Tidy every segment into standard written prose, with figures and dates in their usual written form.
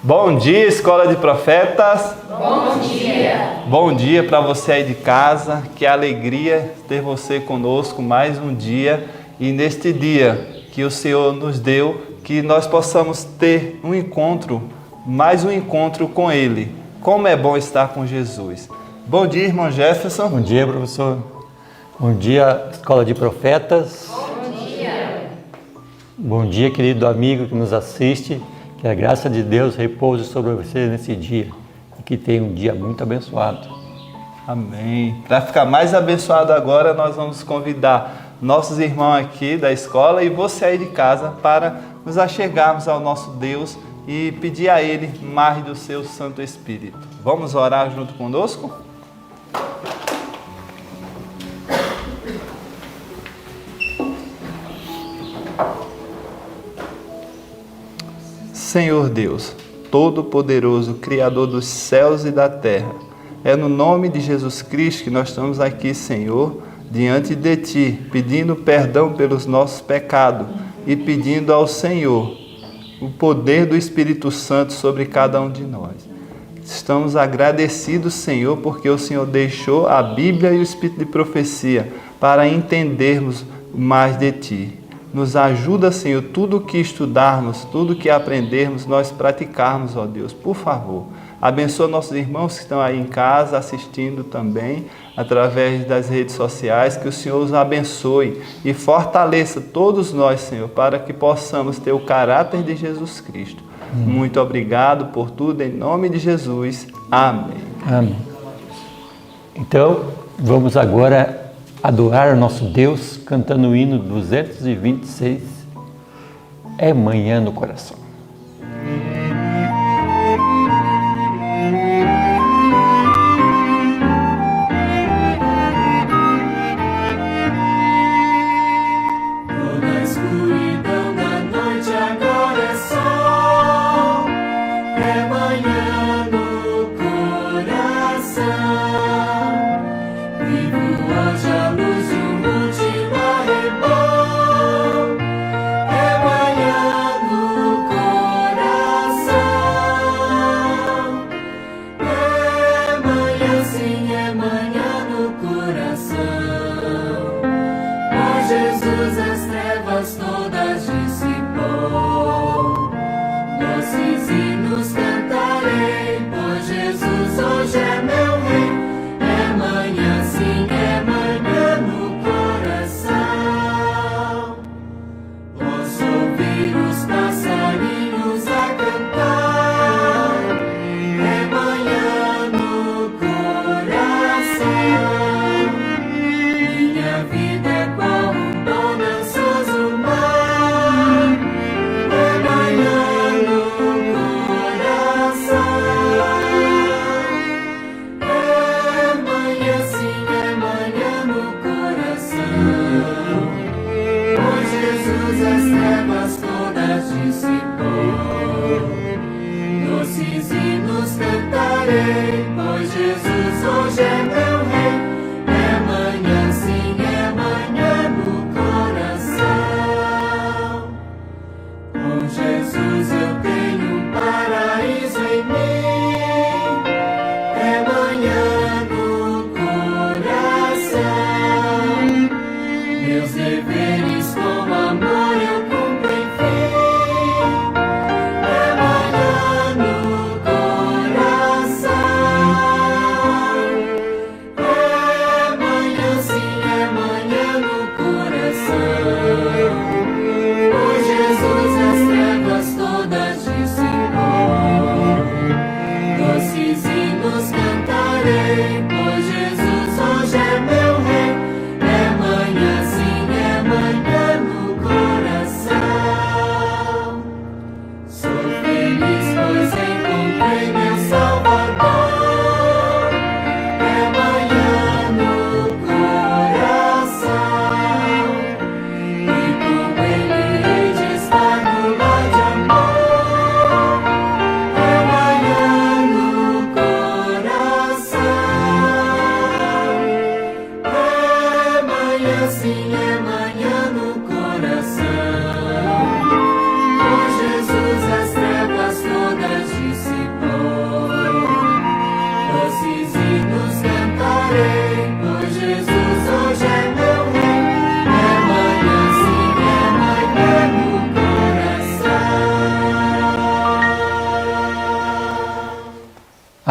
Bom dia, Escola de Profetas. Bom dia. Bom dia para você aí de casa. Que alegria ter você conosco mais um dia. E neste dia que o Senhor nos deu, que nós possamos ter um encontro, mais um encontro com Ele. Como é bom estar com Jesus. Bom dia, irmão Jefferson. Bom dia, professor. Bom dia, Escola de Profetas. Bom dia. Bom dia, querido amigo que nos assiste. Que a graça de Deus repouse sobre você nesse dia e que tenha um dia muito abençoado. Amém. Para ficar mais abençoado agora, nós vamos convidar nossos irmãos aqui da escola e você aí de casa para nos achegarmos ao nosso Deus e pedir a Ele mais do seu Santo Espírito. Vamos orar junto conosco? Senhor Deus, Todo-Poderoso, Criador dos céus e da terra, é no nome de Jesus Cristo que nós estamos aqui, Senhor, diante de Ti, pedindo perdão pelos nossos pecados e pedindo ao Senhor o poder do Espírito Santo sobre cada um de nós. Estamos agradecidos, Senhor, porque o Senhor deixou a Bíblia e o Espírito de profecia para entendermos mais de Ti. Nos ajuda, Senhor, tudo que estudarmos, tudo que aprendermos, nós praticarmos, ó Deus, por favor. Abençoa nossos irmãos que estão aí em casa, assistindo também, através das redes sociais, que o Senhor os abençoe e fortaleça todos nós, Senhor, para que possamos ter o caráter de Jesus Cristo. Muito obrigado por tudo, em nome de Jesus. Amém. Amém. Então, vamos agora adorar o nosso Deus, cantando o hino 226, É Manhã no Coração.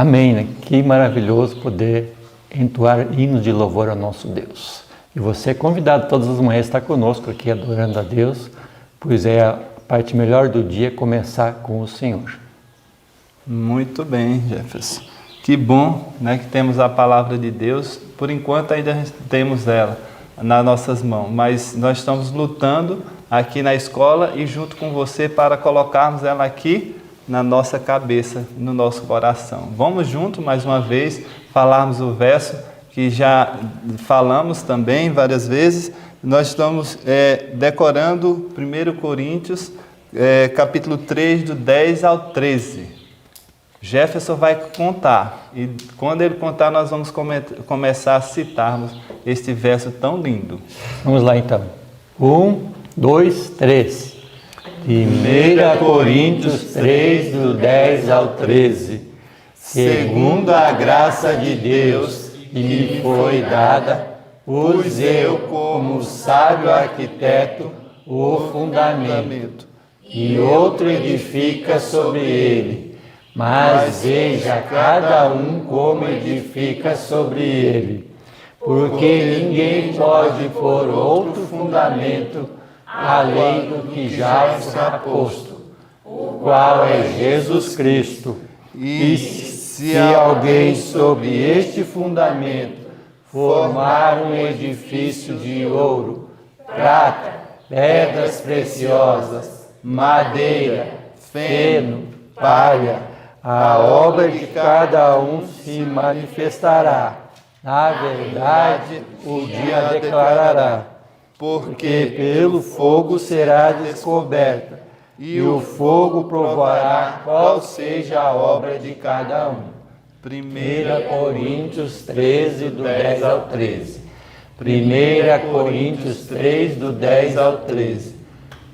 Amém, né? Que maravilhoso poder entoar hinos de louvor ao nosso Deus. E você é convidado todas as manhãs a estar conosco aqui adorando a Deus, pois é a parte melhor do dia começar com o Senhor. Muito bem, Jefferson. Que bom, né, que temos a palavra de Deus. Por enquanto ainda temos ela nas nossas mãos, mas nós estamos lutando aqui na escola e junto com você para colocarmos ela aqui na nossa cabeça, no nosso coração. Vamos junto mais uma vez falarmos o verso que já falamos também várias vezes. Nós estamos decorando 1 Coríntios, capítulo 3, do 10 ao 13. Jefferson vai contar, e quando ele contar nós vamos começar a citarmos este verso tão lindo. Vamos lá então. 1, 2, 3. 1 Coríntios 3, do 10 ao 13. Segundo a graça de Deus que me foi dada, pus eu como sábio arquiteto o fundamento, e outro edifica sobre ele. Mas veja cada um como edifica sobre ele, porque ninguém pode pôr outro fundamento além do que já está posto, o qual é Jesus Cristo. E se alguém sobre este fundamento formar um edifício de ouro, prata, pedras preciosas, madeira, feno, palha, a obra de cada um se manifestará. Na verdade, o dia declarará, porque pelo fogo será descoberta, e o fogo provará qual seja a obra de cada um. 1 Coríntios 13, do 10 ao 13. 1 Coríntios 3, do 10 ao 13.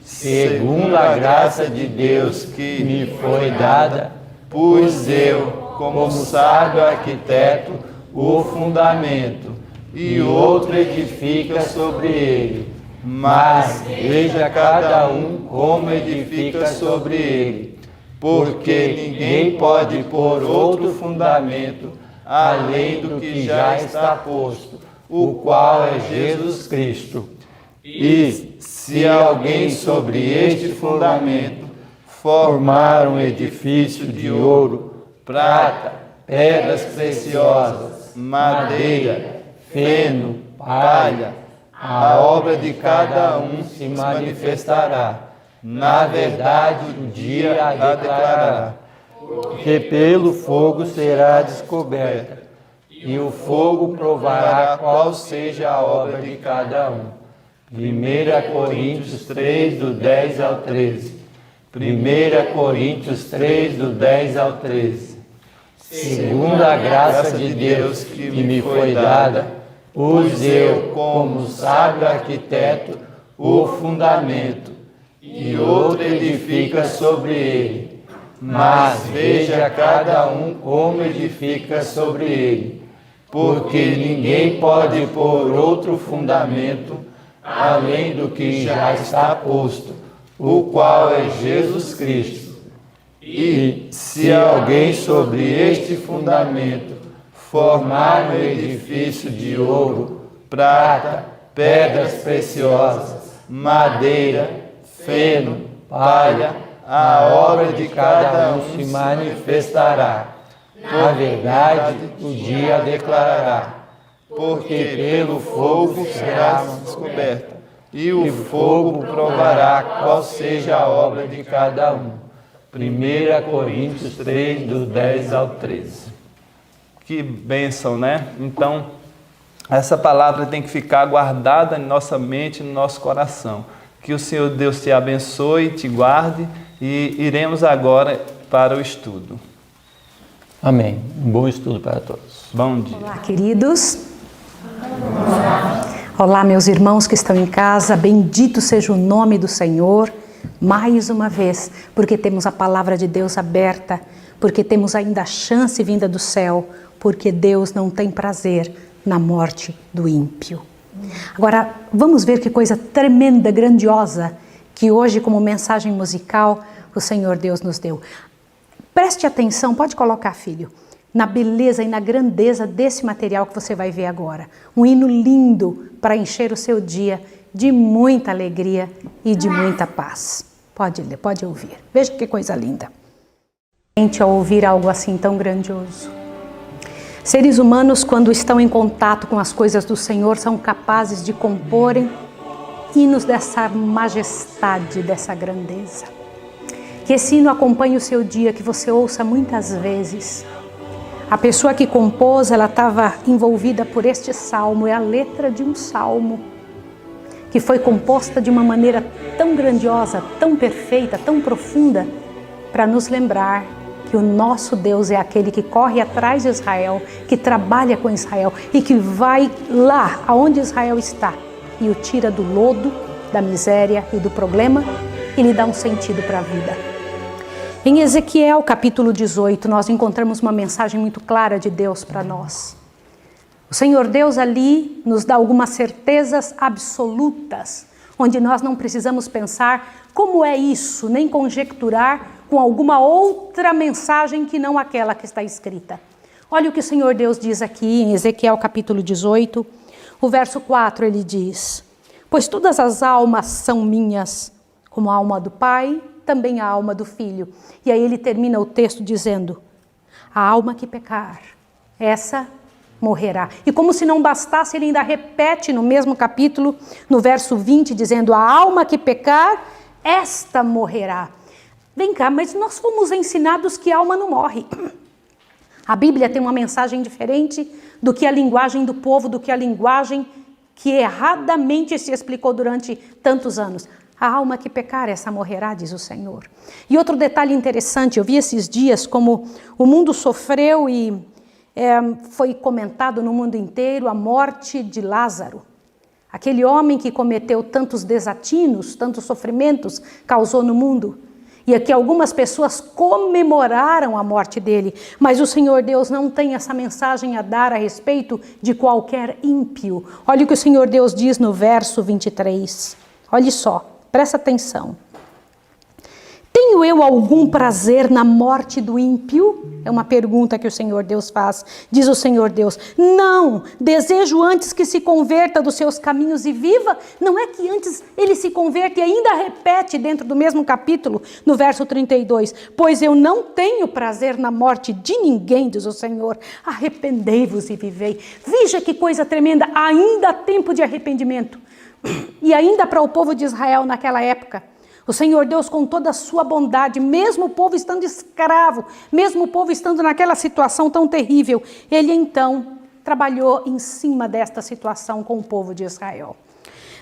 Segundo a graça de Deus que me foi dada, pus eu, como sábio arquiteto, o fundamento, e outro edifica sobre ele. Mas veja cada um como edifica sobre ele, porque ninguém pode pôr outro fundamento além do que já está posto, o qual é Jesus Cristo. E se alguém sobre este fundamento formar um edifício de ouro, prata, pedras preciosas, madeira, feno, palha, a obra de cada um se manifestará. Na verdade, o dia a declarará, porque pelo fogo será descoberta, e o fogo provará qual seja a obra de cada um. 1 Coríntios 3, do 10 ao 13. 1 Coríntios 3, do 10 ao 13. Segundo a graça de Deus que me foi dada, pus eu, como sábio arquiteto, o fundamento, e outro edifica sobre ele. Mas veja cada um como edifica sobre ele, porque ninguém pode pôr outro fundamento além do que já está posto, o qual é Jesus Cristo. E se alguém sobre este fundamento formar um edifício de ouro, prata, pedras preciosas, madeira, feno, palha, a obra de cada um se manifestará. Na verdade, o dia declarará, porque pelo fogo será descoberta, e o fogo provará qual seja a obra de cada um. 1 Coríntios 3, do 10 ao 13. Que bênção, né? Então, essa palavra tem que ficar guardada em nossa mente, no nosso coração. Que o Senhor Deus te abençoe, te guarde, e iremos agora para o estudo. Amém. Um bom estudo para todos. Bom dia. Olá, queridos. Olá, meus irmãos que estão em casa. Bendito seja o nome do Senhor, mais uma vez, porque temos a palavra de Deus aberta, porque temos ainda a chance vinda do céu, porque Deus não tem prazer na morte do ímpio. Agora, vamos ver que coisa tremenda, grandiosa, que hoje, como mensagem musical, o Senhor Deus nos deu. Preste atenção, pode colocar, filho. na beleza e na grandeza desse material que você vai ver agora. Um hino lindo para encher o seu dia de muita alegria e de muita paz. Pode ler, pode ouvir. Veja que coisa linda. Ao ouvir algo assim tão grandioso. Seres humanos, quando estão em contato com as coisas do Senhor, são capazes de comporem hinos dessa majestade, dessa grandeza. Que esse hino acompanhe o seu dia, que você ouça muitas vezes. A pessoa que compôs, ela estava envolvida por este salmo, é a letra de um salmo, que foi composta de uma maneira tão grandiosa, tão perfeita, tão profunda, para nos lembrar que o nosso Deus é aquele que corre atrás de Israel, que trabalha com Israel e que vai lá aonde Israel está e o tira do lodo, da miséria e do problema e lhe dá um sentido para a vida. Em Ezequiel capítulo 18 nós encontramos uma mensagem muito clara de Deus para nós. O Senhor Deus ali nos dá algumas certezas absolutas, onde nós não precisamos pensar como é isso, nem conjecturar com alguma outra mensagem que não aquela que está escrita. Olha o que o Senhor Deus diz aqui em Ezequiel capítulo 18, o verso 4, ele diz: pois todas as almas são minhas, como a alma do Pai, também a alma do Filho. E aí ele termina o texto dizendo: a alma que pecar, essa morrerá. E como se não bastasse, ele ainda repete no mesmo capítulo, no verso 20, dizendo: a alma que pecar, esta morrerá. Vem cá, mas nós fomos ensinados que a alma não morre. A Bíblia tem uma mensagem diferente do que a linguagem do povo, do que a linguagem que erradamente se explicou durante tantos anos. A alma que pecar, essa morrerá, diz o Senhor. E outro detalhe interessante, eu vi esses dias como o mundo sofreu e foi comentado no mundo inteiro a morte de Lázaro. Aquele homem que cometeu tantos desatinos, tantos sofrimentos, causou no mundo. E aqui algumas pessoas comemoraram a morte dele, mas o Senhor Deus não tem essa mensagem a dar a respeito de qualquer ímpio. Olha o que o Senhor Deus diz no verso 23. Olha só, presta atenção. Tenho eu algum prazer na morte do ímpio? É uma pergunta que o Senhor Deus faz. Diz o Senhor Deus: não, desejo antes que se converta dos seus caminhos e viva. Não é que antes ele se converta, e ainda repete dentro do mesmo capítulo, no verso 32, pois eu não tenho prazer na morte de ninguém, diz o Senhor. Arrependei-vos e vivei. Veja que coisa tremenda, ainda há tempo de arrependimento. E ainda para o povo de Israel naquela época, o Senhor Deus, com toda a sua bondade, mesmo o povo estando escravo, mesmo o povo estando naquela situação tão terrível, ele então trabalhou em cima desta situação com o povo de Israel.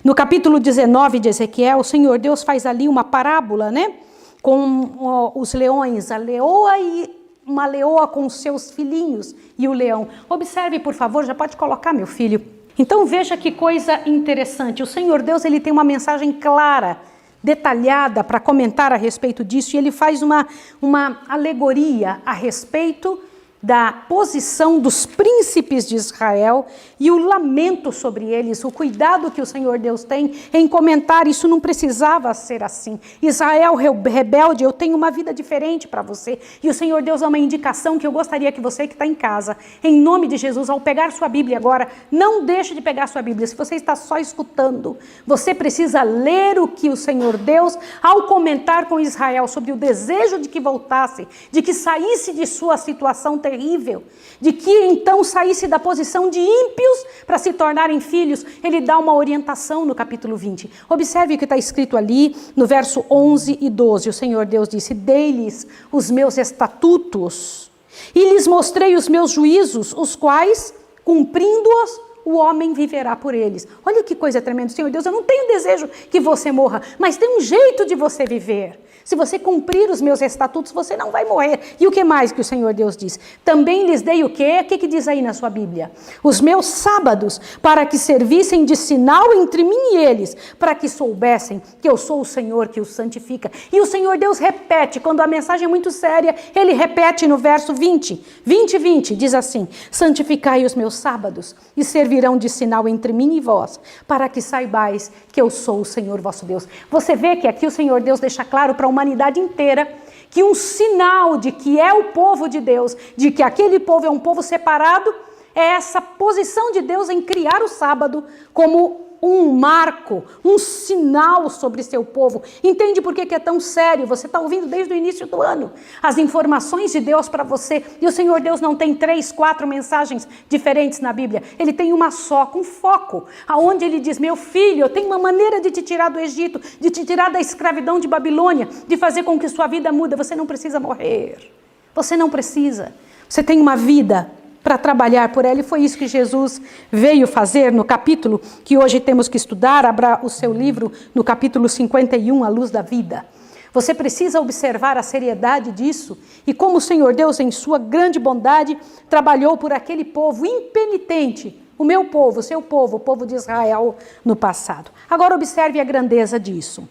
No capítulo 19 de Ezequiel, o Senhor Deus faz ali uma parábola, né? Com os leões, a leoa e uma leoa com os seus filhinhos e o leão. Observe, por favor, já pode colocar, meu filho. Então veja que coisa interessante. O Senhor Deus, ele tem uma mensagem clara, detalhada para comentar a respeito disso, e ele faz uma alegoria a respeito da posição dos príncipes de Israel e o lamento sobre eles, o cuidado que o Senhor Deus tem em comentar. Isso não precisava ser assim. Israel rebelde, eu tenho uma vida diferente para você. E o Senhor Deus dá uma indicação que eu gostaria que você que está em casa, em nome de Jesus, ao pegar sua Bíblia agora, não deixe de pegar sua Bíblia. Se você está só escutando, você precisa ler o que o Senhor Deus, ao comentar com Israel sobre o desejo de que voltasse, de que saísse de sua situação terrível, de que então saísse da posição de ímpios para se tornarem filhos, ele dá uma orientação no capítulo 20. Observe o que está escrito ali no verso 11 e 12. O Senhor Deus disse: dei-lhes os meus estatutos e lhes mostrei os meus juízos, os quais, cumprindo-os, o homem viverá por eles. Olha que coisa tremenda. Senhor Deus, eu não tenho desejo que você morra, mas tem um jeito de você viver. Se você cumprir os meus estatutos, você não vai morrer. E o que mais que o Senhor Deus diz? Também lhes dei o quê? O que diz aí na sua Bíblia? Os meus sábados, para que servissem de sinal entre mim e eles, para que soubessem que eu sou o Senhor que os santifica. E o Senhor Deus repete, quando a mensagem é muito séria, ele repete no verso 20, diz assim: santificai os meus sábados e servi servirão de sinal entre mim e vós, para que saibais que eu sou o Senhor vosso Deus. Você vê que aqui o Senhor Deus deixa claro para a humanidade inteira que um sinal de que é o povo de Deus, de que aquele povo é um povo separado, é essa posição de Deus em criar o sábado como um marco, um sinal sobre seu povo. Entende por que é tão sério? Você está ouvindo desde o início do ano as informações de Deus para você. E o Senhor Deus não tem 3, 4 mensagens diferentes na Bíblia. Ele tem uma só, com foco, aonde ele diz: meu filho, eu tenho uma maneira de te tirar do Egito, de te tirar da escravidão de Babilônia, de fazer com que sua vida mude. Você não precisa morrer. Você não precisa. Você tem uma vida para trabalhar por ela, e foi isso que Jesus veio fazer no capítulo que hoje temos que estudar. Abra o seu livro no capítulo 51, A Luz da Vida. Você precisa observar a seriedade disso e como o Senhor Deus, em sua grande bondade, trabalhou por aquele povo impenitente, o meu povo, o seu povo, o povo de Israel no passado. Agora observe a grandeza disso.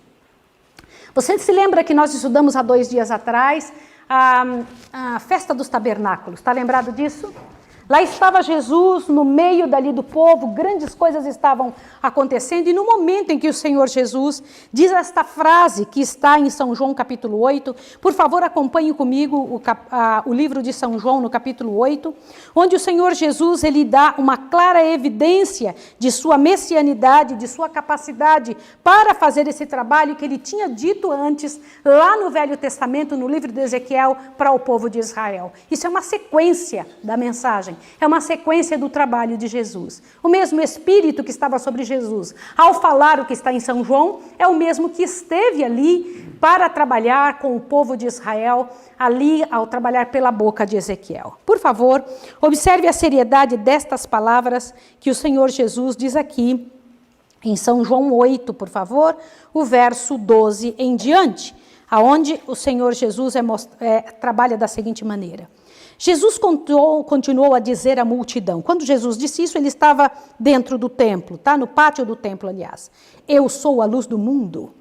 Você se lembra que nós estudamos há 2 dias atrás a festa dos tabernáculos? Está lembrado disso? Lá estava Jesus no meio dali do povo, grandes coisas estavam acontecendo, e no momento em que o Senhor Jesus diz esta frase que está em São João capítulo 8, por favor acompanhe comigo o livro de São João no capítulo 8, onde o Senhor Jesus ele dá uma clara evidência de sua messianidade, de sua capacidade para fazer esse trabalho que ele tinha dito antes, lá no Velho Testamento, no livro de Ezequiel, para o povo de Israel. Isso é uma sequência da mensagem. É uma sequência do trabalho de Jesus. O mesmo Espírito que estava sobre Jesus, ao falar o que está em São João, é o mesmo que esteve ali para trabalhar com o povo de Israel, ali ao trabalhar pela boca de Ezequiel. Por favor, observe a seriedade destas palavras que o Senhor Jesus diz aqui em São João 8, por favor, o verso 12 em diante, aonde o Senhor Jesus trabalha da seguinte maneira. Jesus continuou a dizer à multidão. Quando Jesus disse isso, ele estava dentro do templo, tá? No pátio do templo, aliás. Eu sou a luz do mundo.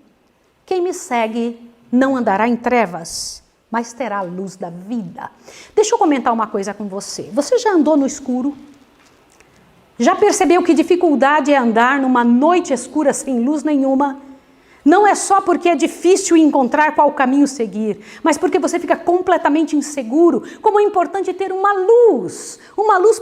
Quem me segue não andará em trevas, mas terá a luz da vida. Deixa eu comentar uma coisa com você. Você já andou no escuro? Já percebeu que dificuldade é andar numa noite escura sem luz nenhuma? Não é só porque é difícil encontrar qual caminho seguir, mas porque você fica completamente inseguro. Como é importante ter uma luz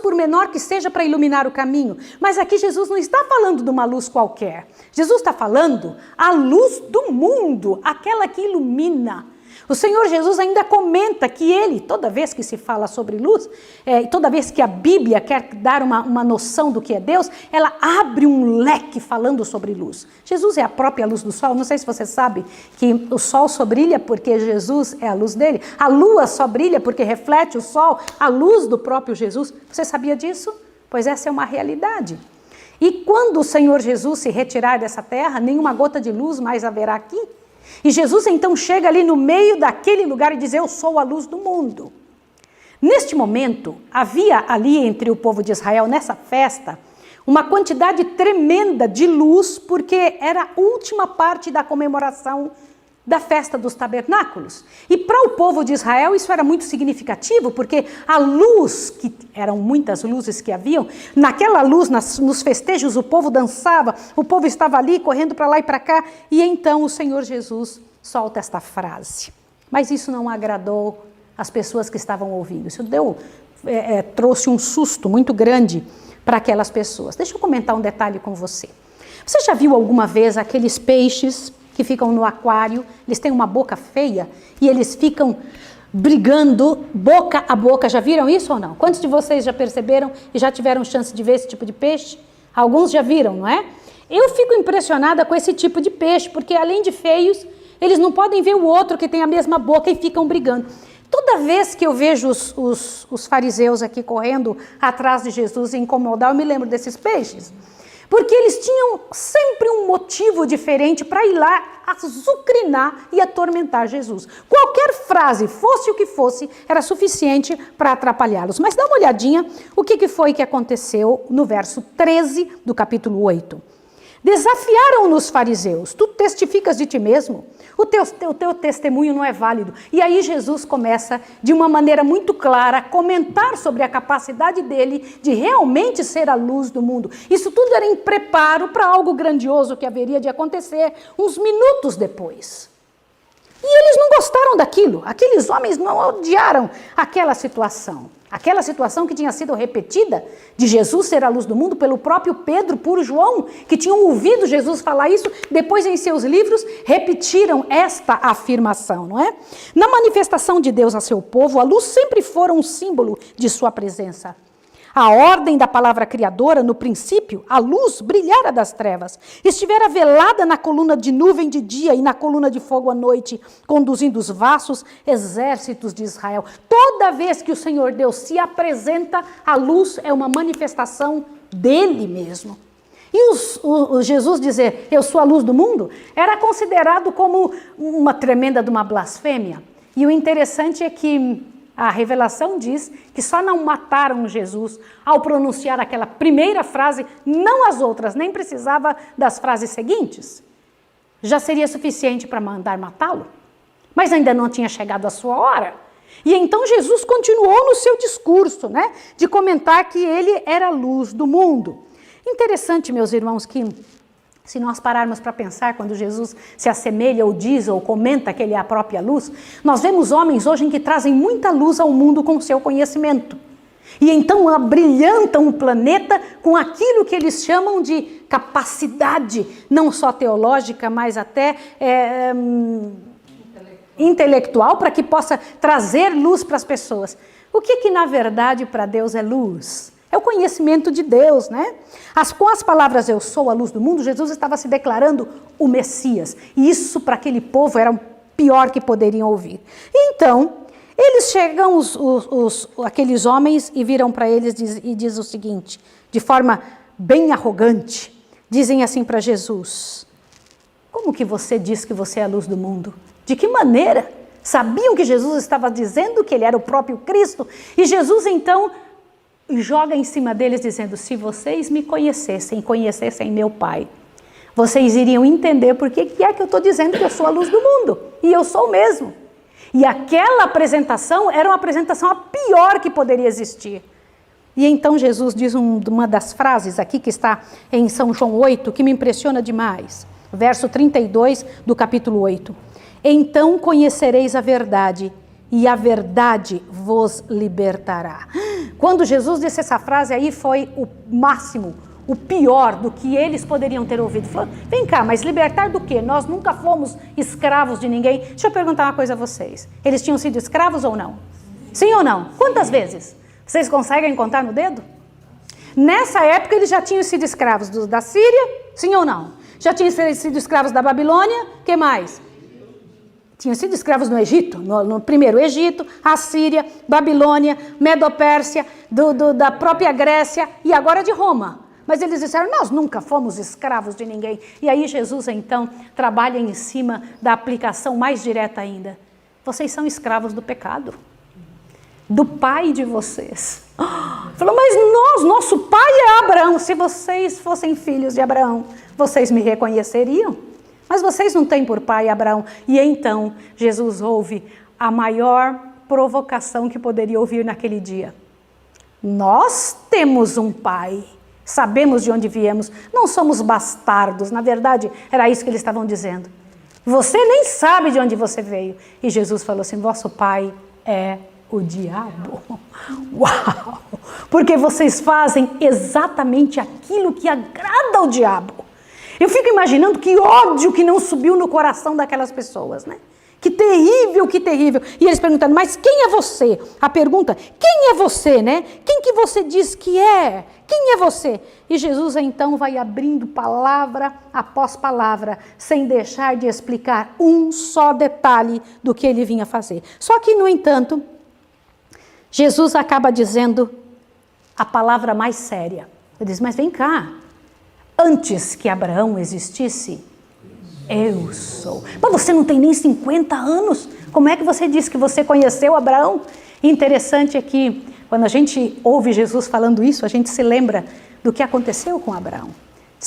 por menor que seja para iluminar o caminho. Mas aqui Jesus não está falando de uma luz qualquer. Jesus está falando a luz do mundo, aquela que ilumina. O Senhor Jesus ainda comenta que ele, toda vez que se fala sobre luz, toda vez que a Bíblia quer dar uma noção do que é Deus, ela abre um leque falando sobre luz. Jesus é a própria luz do sol. Não sei se você sabe que o sol só brilha porque Jesus é a luz dele. A lua só brilha porque reflete o sol, a luz do próprio Jesus. Você sabia disso? Pois essa é uma realidade. E quando o Senhor Jesus se retirar dessa terra, nenhuma gota de luz mais haverá aqui. E Jesus então chega ali no meio daquele lugar e diz: eu sou a luz do mundo. Neste momento, havia ali entre o povo de Israel, nessa festa, uma quantidade tremenda de luz, porque era a última parte da comemoração da festa dos tabernáculos. E para o povo de Israel isso era muito significativo, porque a luz, que eram muitas luzes que haviam, naquela luz, nos festejos, o povo dançava, o povo estava ali correndo para lá e para cá, e então o Senhor Jesus solta esta frase. Mas isso não agradou as pessoas que estavam ouvindo. Isso trouxe um susto muito grande para aquelas pessoas. Deixa eu comentar um detalhe com você. Você já viu alguma vez aqueles peixes que ficam no aquário? Eles têm uma boca feia e eles ficam brigando boca a boca. Já viram isso ou não? Quantos de vocês já perceberam e já tiveram chance de ver esse tipo de peixe? Alguns já viram, não é? Eu fico impressionada com esse tipo de peixe, porque além de feios, eles não podem ver o outro que tem a mesma boca e ficam brigando. Toda vez que eu vejo os fariseus aqui correndo atrás de Jesus e incomodar, eu me lembro desses peixes. Porque eles tinham sempre um motivo diferente para ir lá azucrinar e atormentar Jesus. Qualquer frase, fosse o que fosse, era suficiente para atrapalhá-los. Mas dá uma olhadinha o que foi que aconteceu no verso 13 do capítulo 8. Desafiaram-no os fariseus. Tu testificas de ti mesmo? O teu testemunho não é válido. E aí Jesus começa, de uma maneira muito clara, a comentar sobre a capacidade dele de realmente ser a luz do mundo. Isso tudo era em preparo para algo grandioso que haveria de acontecer uns minutos depois. E eles não gostaram daquilo. Aqueles homens não odiaram aquela situação. Aquela situação que tinha sido repetida de Jesus ser a luz do mundo pelo próprio Pedro, por João, que tinham ouvido Jesus falar isso, depois em seus livros repetiram esta afirmação, não é? Na manifestação de Deus a seu povo, a luz sempre fora um símbolo de sua presença. A ordem da palavra criadora, no princípio, a luz brilhara das trevas. Estivera velada na coluna de nuvem de dia e na coluna de fogo à noite, conduzindo os vastos exércitos de Israel. Toda vez que o Senhor Deus se apresenta, a luz é uma manifestação dele mesmo. E Jesus dizer, eu sou a luz do mundo, era considerado como uma tremenda de uma blasfêmia. E o interessante é que a revelação diz que só não mataram Jesus ao pronunciar aquela primeira frase, não as outras, nem precisava das frases seguintes. Já seria suficiente para mandar matá-lo, mas ainda não tinha chegado a sua hora. E então Jesus continuou no seu discurso, né, de comentar que ele era a luz do mundo. Interessante, meus irmãos, que se nós pararmos para pensar, quando Jesus se assemelha ou diz ou comenta que ele é a própria luz, nós vemos homens hoje que trazem muita luz ao mundo com o seu conhecimento. E então abrilhantam o planeta com aquilo que eles chamam de capacidade, não só teológica, mas até intelectual, para que possa trazer luz para as pessoas. O que na verdade para Deus é luz? É o conhecimento de Deus, né? Com as palavras, eu sou a luz do mundo, Jesus estava se declarando o Messias. E isso para aquele povo era o pior que poderiam ouvir. Então, eles chegam, aqueles homens, e viram para eles e diz o seguinte, de forma bem arrogante, dizem assim para Jesus, como que você diz que você é a luz do mundo? De que maneira? Sabiam que Jesus estava dizendo que ele era o próprio Cristo? E Jesus então joga em cima deles dizendo, se vocês me conhecessem, conhecessem meu Pai, vocês iriam entender por que é que eu estou dizendo que eu sou a luz do mundo. E eu sou mesmo. E aquela apresentação era uma apresentação a pior que poderia existir. E então Jesus diz uma das frases aqui que está em São João 8, que me impressiona demais. Verso 32 do capítulo 8. Então conhecereis a verdade, e a verdade vos libertará. Quando Jesus disse essa frase aí, foi o máximo, o pior do que eles poderiam ter ouvido. Falou, vem cá, mas libertar do quê? Nós nunca fomos escravos de ninguém. Deixa eu perguntar uma coisa a vocês. Eles tinham sido escravos ou não? Sim ou não? Quantas vezes? Vocês conseguem contar no dedo? Nessa época eles já tinham sido escravos da Síria, sim ou não? Já tinham sido escravos da Babilônia, o que mais? Tinham sido escravos no Egito, no primeiro Egito, Assíria, Babilônia, Medopérsia, da própria Grécia e agora de Roma. Mas eles disseram, nós nunca fomos escravos de ninguém. E aí Jesus então trabalha em cima da aplicação mais direta ainda. Vocês são escravos do pecado, do pai de vocês. Falou, mas nosso pai é Abraão. Se vocês fossem filhos de Abraão, vocês me reconheceriam. Mas vocês não têm por pai Abraão. E então Jesus ouve a maior provocação que poderia ouvir naquele dia. Nós temos um pai, sabemos de onde viemos, não somos bastardos. Na verdade, era isso que eles estavam dizendo. Você nem sabe de onde você veio. E Jesus falou assim, vosso pai é o diabo. Uau! Porque vocês fazem exatamente aquilo que agrada ao diabo. Eu fico imaginando que ódio que não subiu no coração daquelas pessoas, né? Que terrível, que terrível. E eles perguntando, mas quem é você? A pergunta, quem é você, né? Quem que você diz que é? Quem é você? E Jesus então vai abrindo palavra após palavra, sem deixar de explicar um só detalhe do que ele vinha fazer. Só que, no entanto, Jesus acaba dizendo a palavra mais séria. Ele diz, mas vem cá. Antes que Abraão existisse, eu sou. Mas você não tem nem 50 anos. Como é que você diz que você conheceu Abraão? Interessante é que, quando a gente ouve Jesus falando isso, a gente se lembra do que aconteceu com Abraão.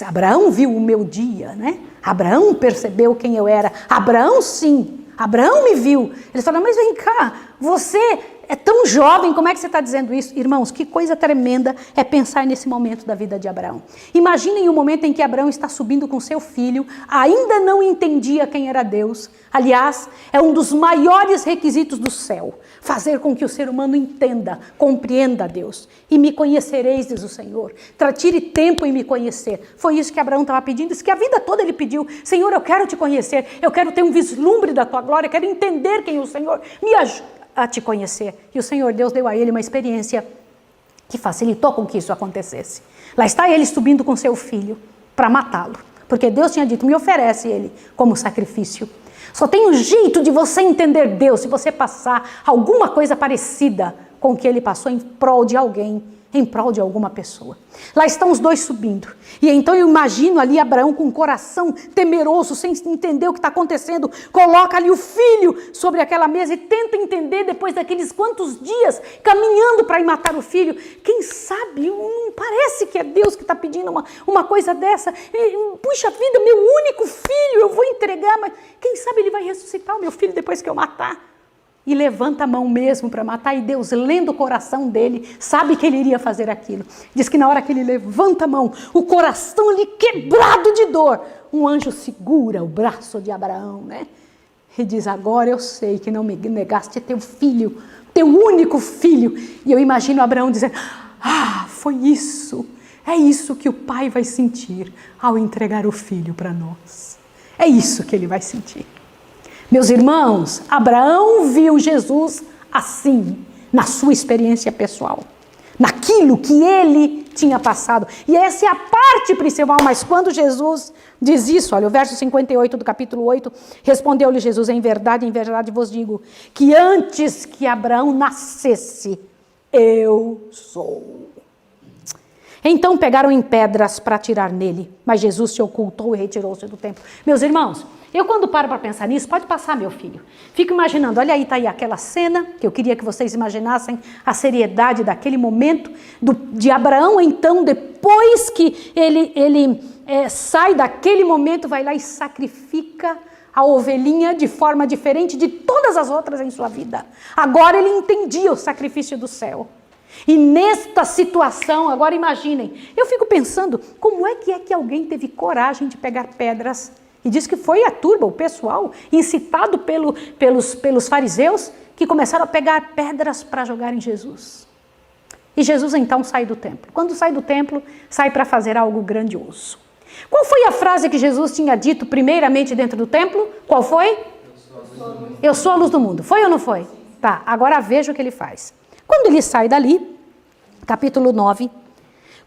Abraão viu o meu dia, né? Abraão percebeu quem eu era. Abraão sim, Abraão me viu. Eles falaram, mas vem cá, você é tão jovem, como é que você está dizendo isso? Irmãos, que coisa tremenda é pensar nesse momento da vida de Abraão. Imaginem o momento em que Abraão está subindo com seu filho, ainda não entendia quem era Deus. Aliás, é um dos maiores requisitos do céu, fazer com que o ser humano entenda, compreenda Deus. E me conhecereis, diz o Senhor. Tire tempo em me conhecer. Foi isso que Abraão estava pedindo, isso que a vida toda ele pediu. Senhor, eu quero te conhecer, eu quero ter um vislumbre da tua glória, eu quero entender quem é o Senhor. Me ajuda a te conhecer. E o Senhor Deus deu a ele uma experiência que facilitou com que isso acontecesse. Lá está ele subindo com seu filho para matá-lo, porque Deus tinha dito, me oferece ele como sacrifício. Só tem um jeito de você entender Deus se você passar alguma coisa parecida com o que ele passou em prol de alguém, em prol de alguma pessoa. Lá estão os dois subindo. E então eu imagino ali Abraão com o coração temeroso, sem entender o que está acontecendo. Coloca ali o filho sobre aquela mesa e tenta entender depois daqueles quantos dias caminhando para ir matar o filho. Quem sabe, não parece que é Deus que está pedindo uma coisa dessa. Puxa vida, meu único filho, eu vou entregar, mas quem sabe ele vai ressuscitar o meu filho depois que eu matar. E levanta a mão mesmo para matar, e Deus, lendo o coração dele, sabe que ele iria fazer aquilo. Diz que na hora que ele levanta a mão, o coração ali quebrado de dor, um anjo segura o braço de Abraão, né? E diz, agora eu sei que não me negaste teu filho, teu único filho. E eu imagino Abraão dizendo, foi isso, é isso que o pai vai sentir ao entregar o filho para nós. É isso que ele vai sentir. Meus irmãos, Abraão viu Jesus assim, na sua experiência pessoal, naquilo que ele tinha passado. E essa é a parte principal, mas quando Jesus diz isso, olha, o verso 58 do capítulo 8, respondeu-lhe Jesus, em verdade vos digo, que antes que Abraão nascesse, eu sou. Então pegaram em pedras para atirar nele, mas Jesus se ocultou e retirou-se do templo. Meus irmãos, eu quando paro para pensar nisso, pode passar, meu filho. Fico imaginando, olha aí, está aí aquela cena, que eu queria que vocês imaginassem a seriedade daquele momento, de Abraão, então, depois que ele sai daquele momento, vai lá e sacrifica a ovelhinha de forma diferente de todas as outras em sua vida. Agora ele entendia o sacrifício do céu. E nesta situação, agora imaginem, eu fico pensando, como é que alguém teve coragem de pegar pedras? E diz que foi a turba, o pessoal, incitado pelos fariseus, que começaram a pegar pedras para jogar em Jesus. E Jesus então sai do templo. Quando sai do templo, sai para fazer algo grandioso. Qual foi a frase que Jesus tinha dito primeiramente dentro do templo? Qual foi? Eu sou a luz do mundo. Foi ou não foi? Tá, agora veja o que ele faz. Quando ele sai dali, capítulo 9,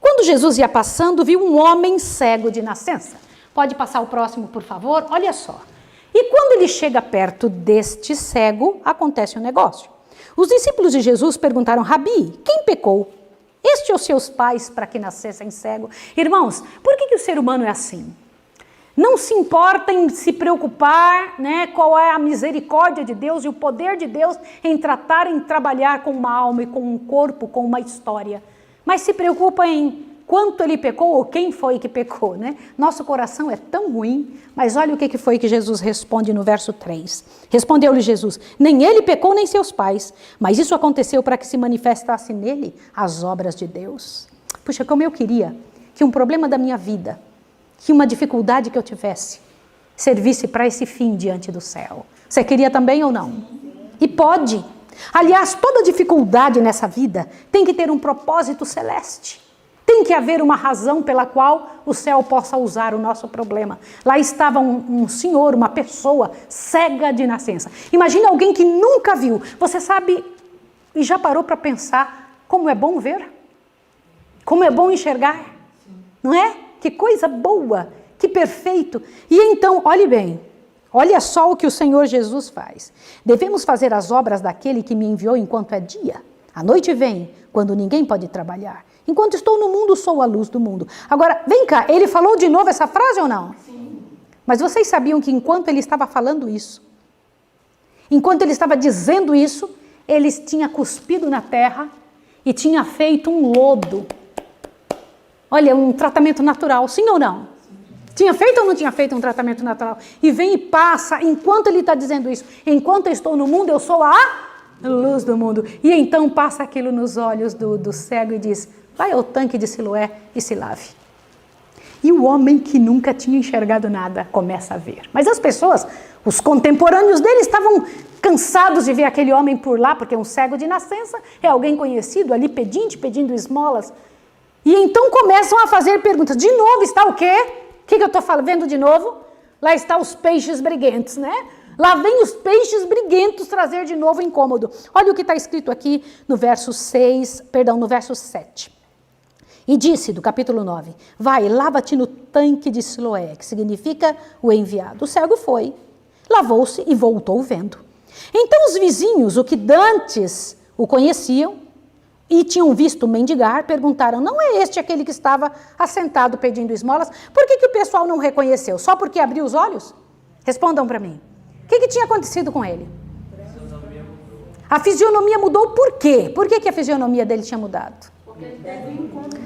quando Jesus ia passando, viu um homem cego de nascença. Pode passar o próximo, por favor? Olha só. E quando ele chega perto deste cego, acontece um negócio. Os discípulos de Jesus perguntaram, Rabi, quem pecou? Este ou seus pais para que nascessem cego? Irmãos, por que o ser humano é assim? Não se importa em se preocupar, né, qual é a misericórdia de Deus e o poder de Deus em tratar, em trabalhar com uma alma e com um corpo, com uma história. Mas se preocupa em quanto ele pecou ou quem foi que pecou, né? Nosso coração é tão ruim, mas olha o que foi que Jesus responde no verso 3. Respondeu-lhe Jesus, nem ele pecou nem seus pais, mas isso aconteceu para que se manifestasse nele as obras de Deus. Puxa, como eu queria que um problema da minha vida, que uma dificuldade que eu tivesse, servisse para esse fim diante do céu. Você queria também ou não? E pode. Aliás, toda dificuldade nessa vida tem que ter um propósito celeste. Tem que haver uma razão pela qual o céu possa usar o nosso problema. Lá estava um senhor, uma pessoa cega de nascença. Imagina alguém que nunca viu. Você sabe e já parou para pensar como é bom ver? Como é bom enxergar? Não é? Que coisa boa, que perfeito. E então, olhe bem, olha só o que o Senhor Jesus faz. Devemos fazer as obras daquele que me enviou enquanto é dia. A noite vem, quando ninguém pode trabalhar. Enquanto estou no mundo, sou a luz do mundo. Agora, vem cá, ele falou de novo essa frase ou não? Sim. Mas vocês sabiam que enquanto ele estava falando isso, enquanto ele estava dizendo isso, ele tinha cuspido na terra e tinha feito um lodo. Olha, um tratamento natural, sim ou não? Tinha feito ou não tinha feito um tratamento natural? E vem e passa, enquanto ele está dizendo isso, enquanto eu estou no mundo, eu sou a luz do mundo. E então passa aquilo nos olhos do cego e diz, vai ao tanque de Siloé e se lave. E o homem que nunca tinha enxergado nada começa a ver. Mas as pessoas, os contemporâneos dele, estavam cansados de ver aquele homem por lá, porque um cego de nascença é alguém conhecido ali pedindo esmolas. E então começam a fazer perguntas. De novo está o quê? O que eu estou vendo de novo? Lá está os peixes briguentos, né? Lá vem os peixes briguentos trazer de novo incômodo. Olha o que está escrito aqui no verso 7. E disse, do capítulo 9, vai, lava-te no tanque de Siloé, que significa o enviado. O cego foi, lavou-se e voltou vendo. Então os vizinhos, o que dantes o conheciam, e tinham visto mendigar, perguntaram, não é este aquele que estava assentado pedindo esmolas? Por que o pessoal não reconheceu? Só porque abriu os olhos? Respondam para mim. O que tinha acontecido com ele? A fisionomia mudou por quê? Por que a fisionomia dele tinha mudado? Porque ele teve um encontro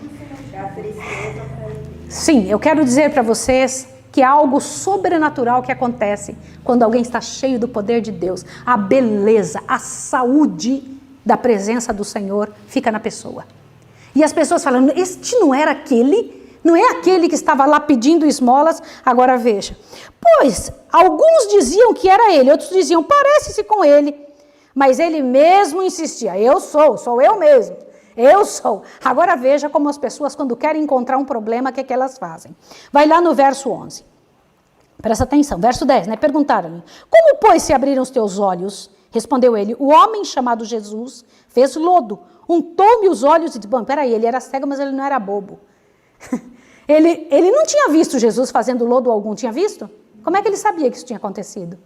da tristeza para ele. Sim, eu quero dizer para vocês que há algo sobrenatural que acontece quando alguém está cheio do poder de Deus. A beleza, a saúde da presença do Senhor fica na pessoa. E as pessoas falam, este não era aquele? Não é aquele que estava lá pedindo esmolas? Agora veja. Pois, alguns diziam que era ele, outros diziam, parece-se com ele. Mas ele mesmo insistia, sou eu mesmo. Eu sou. Agora veja como as pessoas, quando querem encontrar um problema, o que é que elas fazem? Vai lá no verso 11. Presta atenção, verso 10, né? Perguntaram-lhe, como, pois, se abriram os teus olhos? Respondeu ele, o homem chamado Jesus fez lodo, untou-me os olhos e disse, bom, peraí, ele era cego, mas ele não era bobo. ele não tinha visto Jesus fazendo lodo algum, tinha visto? Como é que ele sabia que isso tinha acontecido?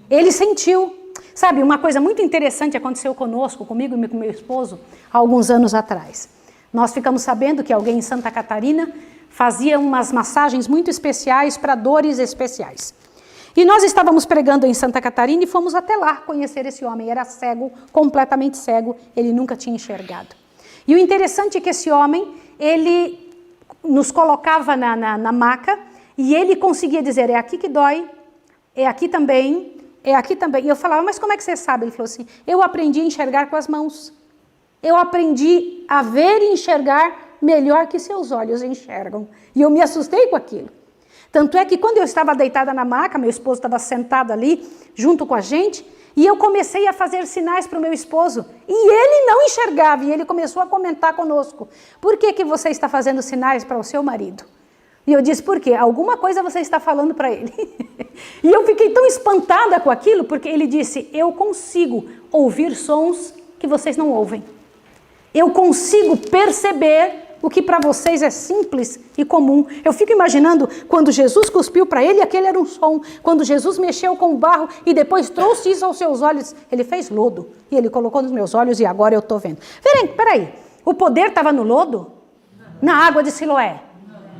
Ele sentiu. Sabe, uma coisa muito interessante aconteceu conosco, comigo e com meu esposo, há alguns anos atrás. Nós ficamos sabendo que alguém em Santa Catarina fazia umas massagens muito especiais para dores especiais. E nós estávamos pregando em Santa Catarina e fomos até lá conhecer esse homem. Era cego, completamente cego, ele nunca tinha enxergado. E o interessante é que esse homem, ele nos colocava na maca e ele conseguia dizer, é aqui que dói, é aqui também, é aqui também. E eu falava, mas como é que você sabe? Ele falou assim, eu aprendi a enxergar com as mãos. Eu aprendi a ver e enxergar melhor que seus olhos enxergam. E eu me assustei com aquilo. Tanto é que quando eu estava deitada na maca, meu esposo estava sentado ali, junto com a gente, e eu comecei a fazer sinais para o meu esposo. E ele não enxergava, e ele começou a comentar conosco. Por que você está fazendo sinais para o seu marido? E eu disse, por quê? Alguma coisa você está falando para ele. E eu fiquei tão espantada com aquilo, porque ele disse, eu consigo ouvir sons que vocês não ouvem. Eu consigo perceber o que para vocês é simples e comum. Eu fico imaginando quando Jesus cuspiu para ele, aquele era um som. Quando Jesus mexeu com o barro e depois trouxe isso aos seus olhos, ele fez lodo. E ele colocou nos meus olhos e agora eu estou vendo. Peraí, o poder estava no lodo? Na água de Siloé?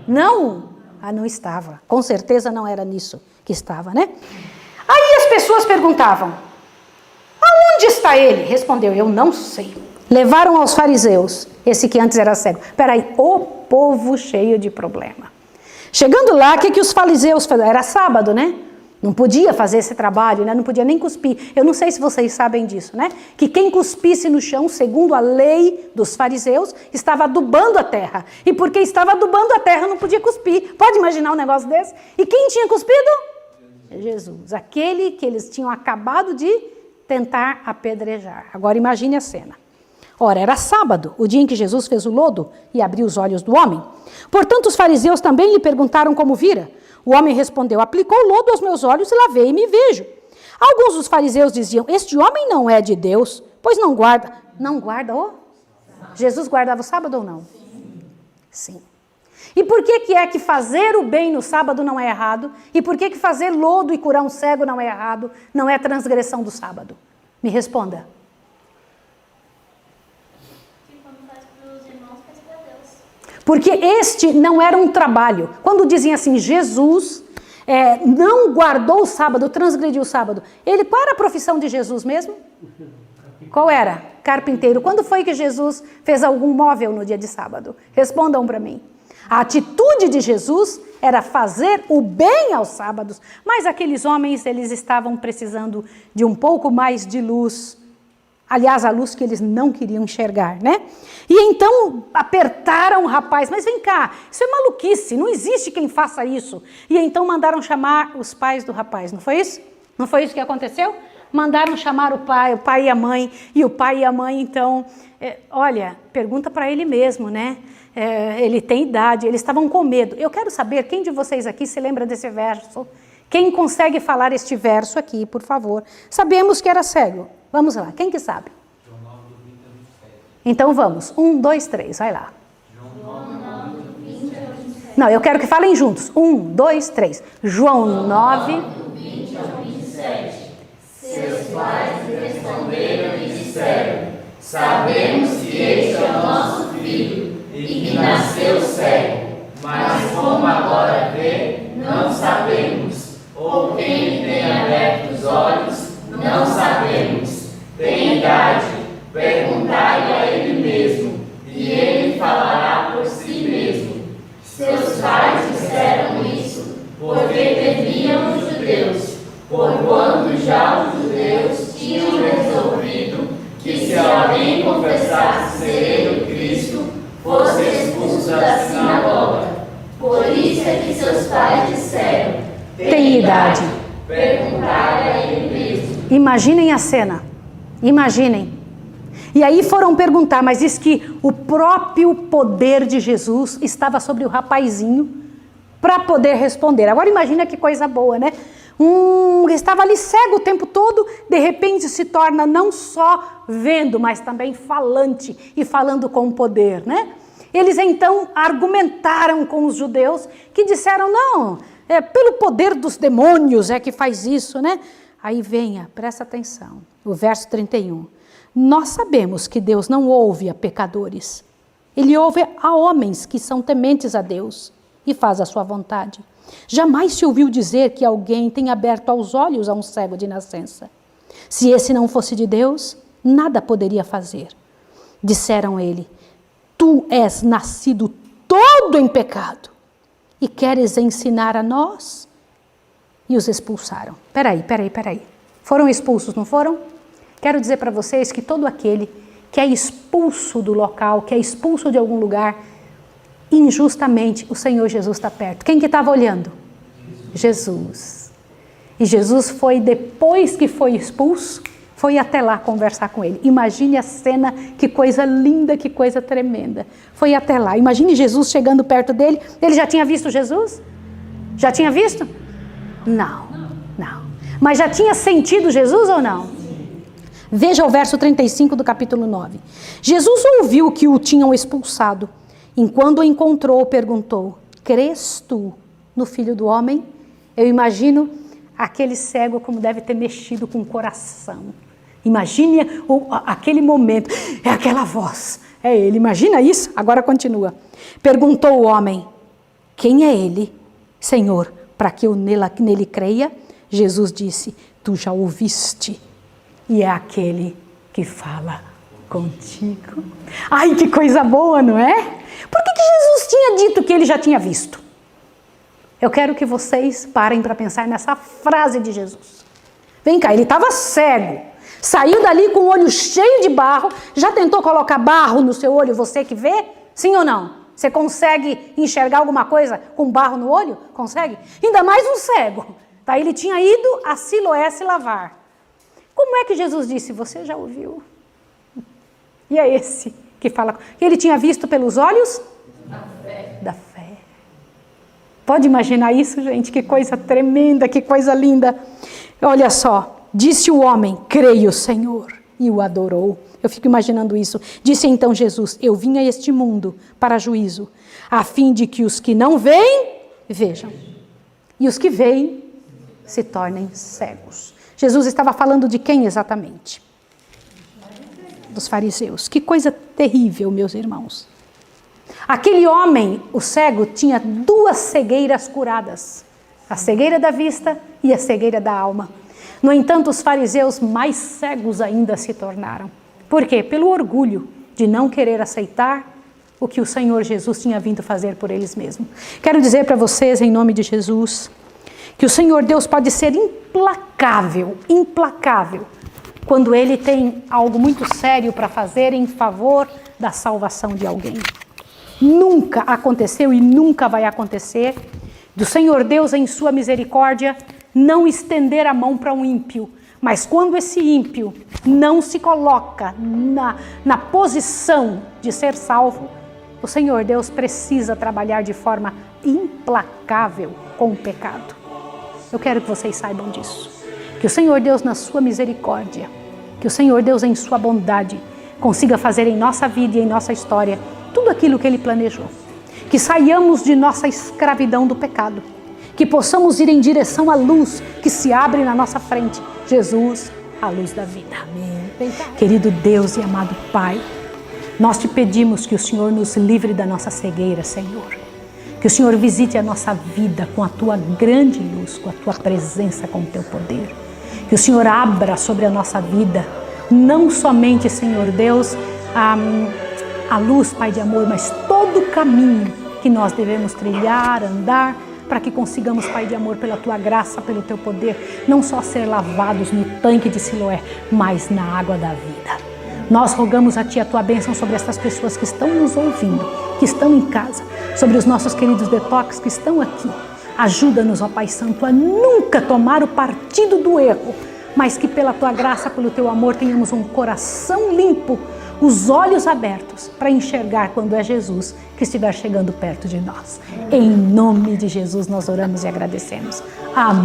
Não? Ah, não estava. Com certeza não era nisso que estava, né? Aí as pessoas perguntavam, aonde está ele? Respondeu, eu não sei. Levaram aos fariseus, esse que antes era cego. Peraí, o povo cheio de problema. Chegando lá, o que os fariseus faziam? Era sábado, né? Não podia fazer esse trabalho, né? Não podia nem cuspir. Eu não sei se vocês sabem disso, né? Que quem cuspisse no chão, segundo a lei dos fariseus, estava adubando a terra. E porque estava adubando a terra, não podia cuspir. Pode imaginar um negócio desse? E quem tinha cuspido? Jesus. Aquele que eles tinham acabado de tentar apedrejar. Agora imagine a cena. Ora, era sábado, o dia em que Jesus fez o lodo e abriu os olhos do homem. Portanto, os fariseus também lhe perguntaram como vira. O homem respondeu, aplicou o lodo aos meus olhos e lavei e me vejo. Alguns dos fariseus diziam, este homem não é de Deus, pois não guarda. Não guarda, Jesus guardava o sábado ou não? Sim. E por que é que fazer o bem no sábado não é errado? E por que fazer lodo e curar um cego não é errado? Não é transgressão do sábado? Me responda. Porque este não era um trabalho. Quando dizem assim, Jesus não guardou o sábado, transgrediu o sábado. Qual era a profissão de Jesus mesmo? Qual era? Carpinteiro. Quando foi que Jesus fez algum móvel no dia de sábado? Respondam para mim. A atitude de Jesus era fazer o bem aos sábados, mas aqueles homens, eles estavam precisando de um pouco mais de luz. Aliás, a luz que eles não queriam enxergar, né? E então apertaram o rapaz, mas vem cá, isso é maluquice, não existe quem faça isso. E então mandaram chamar os pais do rapaz, não foi isso? Não foi isso que aconteceu? Mandaram chamar o pai e a mãe, e o pai e a mãe então, olha, pergunta para ele mesmo, né? Ele tem idade, eles estavam com medo. Eu quero saber, quem de vocês aqui se lembra desse verso? Quem consegue falar este verso aqui, por favor? Sabemos que era cego. Vamos lá, quem que sabe? Então vamos, 1, 2, 3, vai lá. Não, eu quero que falem juntos. 1, 2, 3. João 9, 20 ao 27. Seus pais lhe responderam e disseram: sabemos que este é o nosso filho e que nasceu cego, mas como agora vê, não sabemos. Ou quem lhe tem aberto os olhos, não sabemos. Tem idade, perguntai-lhe a ele mesmo, e ele falará por si mesmo. Seus pais disseram isso, porque temiam os judeus, porquanto já os judeus tinham resolvido que se alguém confessasse ser ele o Cristo, fosse expulso da sinagoga. Por isso é que seus pais disseram: tem idade. Perguntai a ele mesmo. Imaginem a cena. Imaginem. E aí foram perguntar, mas diz que o próprio poder de Jesus estava sobre o rapazinho para poder responder. Agora imagina que coisa boa, né? Estava ali cego o tempo todo, de repente se torna não só vendo, mas também falante e falando com poder, né? Eles então argumentaram com os judeus que disseram, não, pelo poder dos demônios é que faz isso, né? Aí venha, presta atenção, o verso 31. Nós sabemos que Deus não ouve a pecadores. Ele ouve a homens que são tementes a Deus e faz a sua vontade. Jamais se ouviu dizer que alguém tem aberto aos olhos a um cego de nascença. Se esse não fosse de Deus, nada poderia fazer. Disseram ele, tu és nascido todo em pecado e queres ensinar a nós? E os expulsaram. Peraí. Foram expulsos, não foram? Quero dizer para vocês que todo aquele que é expulso do local, que é expulso de algum lugar, injustamente, o Senhor Jesus está perto. Quem que estava olhando? Jesus. E Jesus foi, depois que foi expulso, foi até lá conversar com ele. Imagine a cena, que coisa linda, que coisa tremenda. Foi até lá. Imagine Jesus chegando perto dele. Ele já tinha visto Jesus? Já tinha visto? Não. Mas já tinha sentido Jesus ou não? Veja o verso 35 do capítulo 9. Jesus ouviu que o tinham expulsado. Enquanto o encontrou, perguntou, crês tu no Filho do Homem? Eu imagino aquele cego como deve ter mexido com o coração. Imagine aquele momento, é aquela voz, é ele, imagina isso? Agora continua. Perguntou o homem, quem é ele, Senhor, para que eu nele creia? Jesus disse, tu já ouviste, e é aquele que fala contigo. Ai, que coisa boa, não é? Por que Jesus tinha dito que ele já tinha visto? Eu quero que vocês parem para pensar nessa frase de Jesus. Vem cá, ele estava cego, saiu dali com o olho cheio de barro. Já tentou colocar barro no seu olho, você que vê? Sim ou não? Você consegue enxergar alguma coisa com barro no olho? Consegue? Ainda mais um cego. Tá, ele tinha ido a Siloé se lavar. Como é que Jesus disse? Você já ouviu? E é esse que fala. Ele tinha visto pelos olhos? Da fé. Pode imaginar isso, gente? Que coisa tremenda, que coisa linda. Olha só. Disse o homem, creio, Senhor. E o adorou. Eu fico imaginando isso. Disse então Jesus, eu vim a este mundo para juízo, a fim de que os que não veem, vejam. E os que veem, se tornem cegos. Jesus estava falando de quem exatamente? Dos fariseus. Que coisa terrível, meus irmãos. Aquele homem, o cego, tinha duas cegueiras curadas. A cegueira da vista e a cegueira da alma. No entanto, os fariseus mais cegos ainda se tornaram. Por quê? Pelo orgulho de não querer aceitar o que o Senhor Jesus tinha vindo fazer por eles mesmos. Quero dizer para vocês, em nome de Jesus, que o Senhor Deus pode ser implacável, implacável, quando Ele tem algo muito sério para fazer em favor da salvação de alguém. Nunca aconteceu e nunca vai acontecer do Senhor Deus, em sua misericórdia, não estender a mão para um ímpio. Mas quando esse ímpio não se coloca na posição de ser salvo, o Senhor Deus precisa trabalhar de forma implacável com o pecado. Eu quero que vocês saibam disso. Que o Senhor Deus, na sua misericórdia, que o Senhor Deus, em sua bondade, consiga fazer em nossa vida e em nossa história tudo aquilo que Ele planejou. Que saiamos de nossa escravidão do pecado. Que possamos ir em direção à luz que se abre na nossa frente. Jesus, a luz da vida. Amém. Querido Deus e amado Pai, nós te pedimos que o Senhor nos livre da nossa cegueira, Senhor. Que o Senhor visite a nossa vida com a tua grande luz, com a tua presença, com o teu poder. Que o Senhor abra sobre a nossa vida, não somente, Senhor Deus, a luz, Pai de amor, mas todo o caminho que nós devemos trilhar, andar, para que consigamos, Pai de amor, pela tua graça, pelo teu poder, não só ser lavados no tanque de Siloé, mas na água da vida. Nós rogamos a Ti a Tua bênção sobre estas pessoas que estão nos ouvindo, que estão em casa, sobre os nossos queridos detox que estão aqui. Ajuda-nos, ó Pai Santo, a nunca tomar o partido do erro, mas que pela Tua graça, pelo Teu amor, tenhamos um coração limpo, os olhos abertos para enxergar quando é Jesus que estiver chegando perto de nós. Em nome de Jesus nós oramos e agradecemos. Amém.